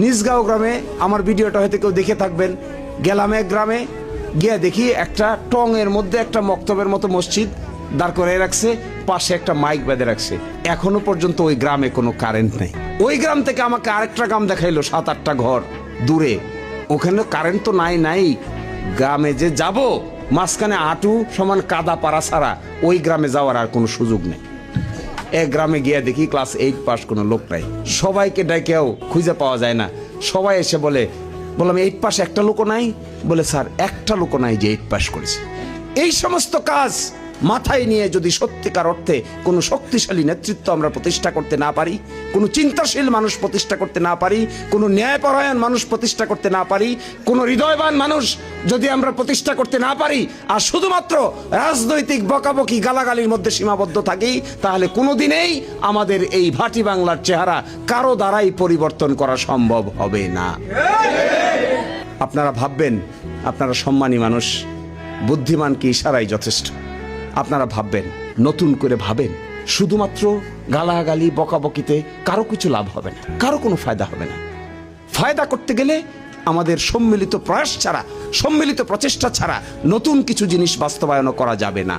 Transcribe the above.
নিজগাঁও গ্রামে আমার ভিডিওটা হয়তো কেউ দেখে থাকবেন, গেলাম এক গ্রামে, গিয়ে দেখি একটা টঙের মধ্যে একটা মক্তবের মতো মসজিদ দাঁড় করে রাখছে, পাশে একটা মাইক বেঁধে রাখছে। এখনো পর্যন্ত ওই গ্রামে কোনো কারেন্ট নেই। ওই গ্রাম থেকে আমাকে আরেকটা গ্রাম দেখাইলো 7-8টা ঘর দূরে, ওখানে কারেন্ট তো নাই। গ্রামে যে যাব, মাঝখানে হাঁটু সমান কাদা পাড়া ছাড়া ওই গ্রামে যাওয়ার আর কোনো সুযোগ নেই। এক গ্রামে গিয়ে দেখি ক্লাস 8 পাস কোনো লোক নাই, সবাইকে ডাকেও খুঁজে পাওয়া যায় না। সবাই এসে বললাম 8 পাস একটা লোকও নাই? বলে স্যার একটা লোকও নাই যে 8 পাস করেছে। এই সমস্ত কাজ মাথায় নিয়ে যদি সত্যিকার অর্থে কোনো শক্তিশালী নেতৃত্ব আমরা প্রতিষ্ঠা করতে না পারি, কোনো চিন্তাশীল মানুষ প্রতিষ্ঠা করতে না পারি, কোনো ন্যায়পরায়ণ মানুষ প্রতিষ্ঠা করতে না পারি, কোনো হৃদয়বান মানুষ যদি আমরা প্রতিষ্ঠা করতে না পারি, আর শুধুমাত্র রাজনৈতিক বকাবকি গালাগালির মধ্যে সীমাবদ্ধ থাকি, তাহলে কোনোদিনেই আমাদের এই ভাটি বাংলার চেহারা কারো দ্বারাই পরিবর্তন করা সম্ভব হবে না। আপনারা ভাববেন আপনারা সম্মানী মানুষ, বুদ্ধিমান কি ইশারাই যথেষ্ট। আপনারা ভাববেন, নতুন করে ভাবেন। শুধুমাত্র গালাগালি বকাবকিতে কারো কিছু লাভ হবে না, কারো কোনো ফায়দা হবে না। ফায়দা করতে গেলে আমাদের সম্মিলিত প্রয়াস ছাড়া, সম্মিলিত প্রচেষ্টা ছাড়া নতুন কিছু জিনিস বাস্তবায়ন করা যাবে না।